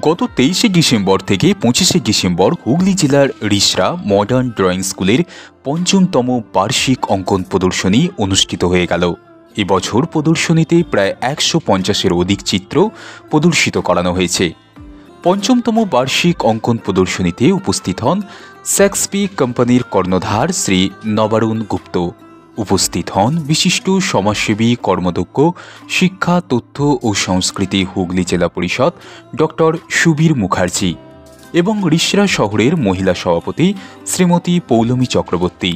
গত 23শে ডিসেম্বর থেকে 25শে ডিসেম্বর হুগলি জেলার রিষড়া মডার্ন ড্রয়িং স্কুলের পঞ্চমতম বার্ষিক অঙ্কন প্রদর্শনী অনুষ্ঠিত হয়ে গেল। এবছর প্রদর্শনীতে প্রায় 150-এর অধিক চিত্র প্রদর্শিত করানো হয়েছে। পঞ্চমতম বার্ষিক অঙ্কন প্রদর্শনীতে উপস্থিত হন স্যাক্সপি কোম্পানির কর্ণধার শ্রী নবারুণ গুপ্ত। উপস্থিত হন বিশিষ্ট সমাজসেবী, কর্মদক্ষ, শিক্ষা, তথ্য ও সংস্কৃতি হুগলি জেলা পরিষদ ডক্টর সুবীর মুখার্জি এবং রিষড়া শহরের মহিলা সভাপতি শ্রীমতী পৌলমী চক্রবর্তী।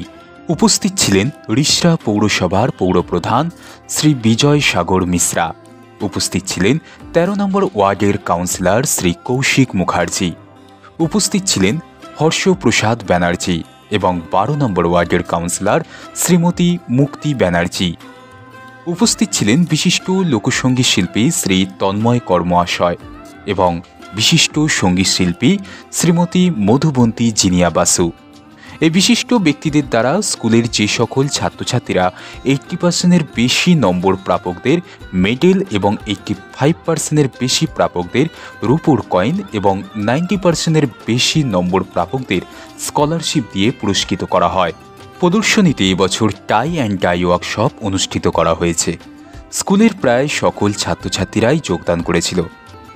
উপস্থিত ছিলেন রিষড়া পৌরসভার পৌরপ্রধান শ্রী বিজয় সাগর মিশ্রা। উপস্থিত ছিলেন 13 নম্বর ওয়ার্ডের কাউন্সিলর শ্রী কৌশিক মুখার্জি। উপস্থিত ছিলেন হর্ষপ্রসাদ ব্যানার্জি এবং 12 নম্বর ওয়ার্ডের কাউন্সিলর শ্রীমতী মুক্তি ব্যানার্জি। উপস্থিত ছিলেন বিশিষ্ট লোকসঙ্গীত শিল্পী শ্রী তন্ময় কর্মহাশয় এবং বিশিষ্ট সঙ্গীত শিল্পী শ্রীমতী মধুবন্তী জিনিয়া বাসু। এই বিশিষ্ট ব্যক্তিদের দ্বারা স্কুলের যে সকল ছাত্রছাত্রীরা 80%-এর বেশি নম্বর প্রাপকদের মেডেল এবং 85%-এর বেশি প্রাপকদের রূপোর কয়েন এবং 90%-এর বেশি নম্বর প্রাপকদের স্কলারশিপ দিয়ে পুরস্কৃত করা হয়। প্রদর্শনীতে এবছর টাই অ্যান্ড ডাই ওয়ার্কশপ অনুষ্ঠিত করা হয়েছে। স্কুলের প্রায় সকল ছাত্রছাত্রীরাই যোগদান করেছিল।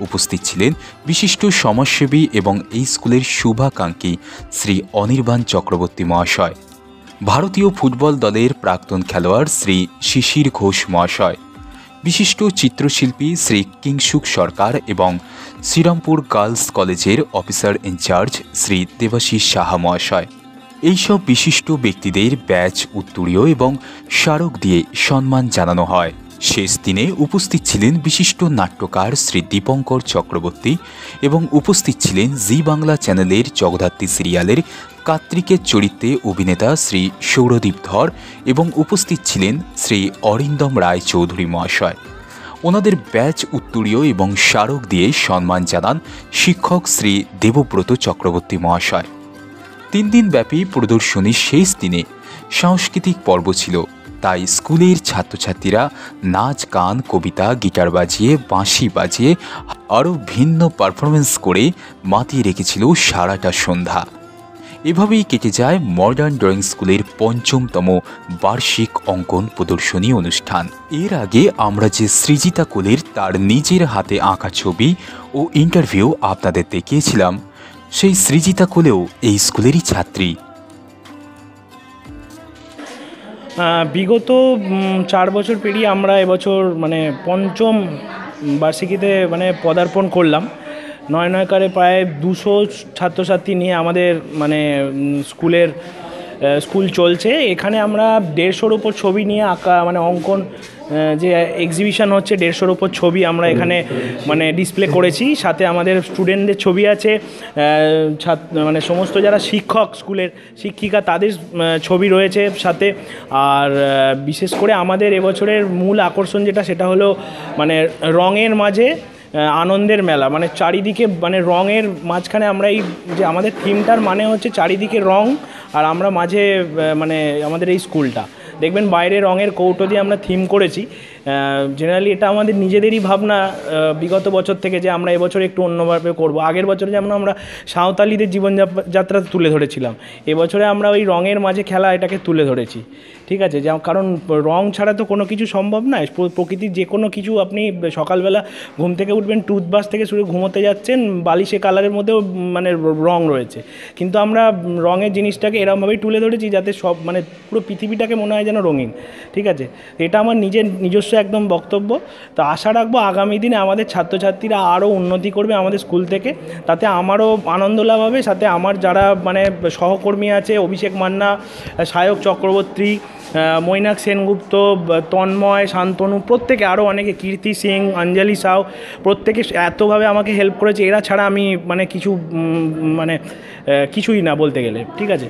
উপস্থিত ছিলেন বিশিষ্ট সমাজসেবী এবং এই স্কুলের শুভাকাঙ্ক্ষী শ্রী অনির্বাণ চক্রবর্তী মহাশয়, ভারতীয় ফুটবল দলের প্রাক্তন খেলোয়াড় শ্রী শিশির ঘোষ মহাশয়, বিশিষ্ট চিত্রশিল্পী শ্রী কিংসুক সরকার এবং শ্রীরামপুর গার্লস কলেজের অফিসার ইনচার্জ শ্রী দেবাশিস সাহা মহাশয়। এইসব বিশিষ্ট ব্যক্তিদের ব্যাচ, উত্তরীয় এবং স্মারক দিয়ে সম্মান জানানো হয়। শেষ দিনে উপস্থিত ছিলেন বিশিষ্ট নাট্যকার শ্রী দীপঙ্কর চক্রবর্তী এবং উপস্থিত ছিলেন জি বাংলা চ্যানেলের জগদ্ধাত্রী সিরিয়ালের কার্তিকের চরিত্রে অভিনেতা শ্রী সৌরদীপ ধর এবং উপস্থিত ছিলেন শ্রী অরিন্দম রায় চৌধুরী মহাশয়। ওনাদের ব্যাচ, উত্তরীয় এবং স্মারক দিয়ে সম্মান জানান শিক্ষক শ্রী দেবব্রত চক্রবর্তী মহাশয়। 3 দিনব্যাপী প্রদর্শনীর শেষ দিনে সাংস্কৃতিক পর্ব ছিল, তাই স্কুলের ছাত্রছাত্রীরা নাচ, গান, কবিতা, গিটার বাজিয়ে, বাঁশি বাজিয়ে আরও ভিন্ন পারফরমেন্স করে মাতিয়ে রেখেছিল সারাটা সন্ধ্যা। এভাবেই কেটে যায় মডার্ন ড্রয়িং স্কুলের 5ম বার্ষিক অঙ্কন প্রদর্শনী অনুষ্ঠান। এর আগে আমরা যে সৃজিতা কোলের তার নিজের হাতে আঁকা ছবি ও ইন্টারভিউ আপনাদের দেখিয়েছিলাম, সেই সৃজিতা কোলেও এই স্কুলেরই ছাত্রী। বিগত 4 বছর পেরিয়ে আমরা এবছর পঞ্চম বার্ষিকীতে পদার্পণ করলাম। নয়নয়কারে প্রায় 200 ছাত্রছাত্রী নিয়ে আমাদের স্কুল চলছে। এখানে আমরা 150-এর উপর ছবি নিয়ে আঁকা অঙ্কন যে এক্সিবিশন হচ্ছে, 150-এর উপর ছবি আমরা এখানে ডিসপ্লে করেছি। সাথে আমাদের স্টুডেন্টদের ছবি আছে, সমস্ত যারা শিক্ষক, স্কুলের শিক্ষিকা, তাদের ছবি রয়েছে সাথে। আর বিশেষ করে আমাদের এবছরের মূল আকর্ষণ সেটা হলো রঙের মাঝে আনন্দের মেলা। চারিদিকে রঙের মাঝখানে আমরা এই যে আমাদের থিমটার হচ্ছে চারিদিকে রং, আর আমরা মাঝে আমাদের এই স্কুলটা দেখবেন বাইরে রঙের কৌটো দিয়ে আমরা থিম করেছি। জেনারেলি এটা আমাদের নিজেদেরই ভাবনা বিগত বছর থেকে, যে আমরা এবছর একটু অন্যভাবে করব। আগের বছরে যেমন আমরা সাঁওতালিদের জীবনযাত্রা তুলে ধরেছিলাম, এবছরে আমরা ওই রঙের মাঝে খেলা এটাকে তুলে ধরেছি। ঠিক আছে, কারণ রং ছাড়া তো কোনো কিছু সম্ভব নয়। প্রকৃতির যে কোনো কিছু, আপনি সকালবেলা ঘুম থেকে উঠবেন, টুথব্রাশ থেকে শুরু ঘুমোতে যাচ্ছেন, বালিশে কালারের মধ্যেও রং রয়েছে। কিন্তু আমরা রঙের জিনিসটাকে এরকমভাবেই তুলে ধরেছি যাতে সব পুরো পৃথিবীটাকে মনে হয় যেন রঙিন। ঠিক আছে, এটা আমার নিজস্ব একদম বক্তব্য। তো আশা রাখবো আগামী দিনে আমাদের ছাত্রছাত্রীরা আরও উন্নতি করবে আমাদের স্কুল থেকে, তাতে আমারও আনন্দ লাভ হবে। সাথে আমার যারা সহকর্মী আছে, অভিষেক মান্না, সায়ক চক্রবর্তী, মৈনাক সেনগুপ্ত, তন্ময়, শান্তনু, প্রত্যেকে, আরও অনেকে, কীর্তি সিং, অঞ্জলি সাউ, প্রত্যেকে এতভাবে আমাকে হেল্প করেছে। এরা ছাড়া আমি কিছুই না বলতে গেলে। ঠিক আছে,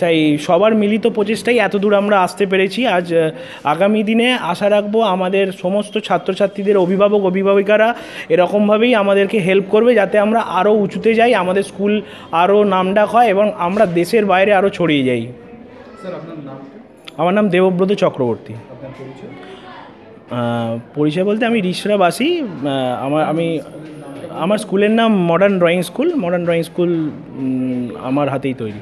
সেই সবার মিলিত প্রচেষ্টায় এত দূর আমরা আসতে পেরেছি। আজ আগামী দিনে আশা রাখবো আমাদের সমস্ত ছাত্রছাত্রীদের অভিভাবক, অভিভাবিকারা এরকমভাবেই আমাদেরকে হেল্প করবে, যাতে আমরা আরও উঁচুতে যাই, আমাদের স্কুল আরও নামডাক হয় এবং আমরা দেশের বাইরে আরও ছড়িয়ে যাই। স্যার, আপনার নাম? আমার নাম দেবব্রত চক্রবর্তী। আপনার পরিচয়? পরিচয় বলতে আমি রিষড়াবাসী। আমার স্কুলের নাম modern drawing school. Modern drawing school আমার হাতেই তৈরি।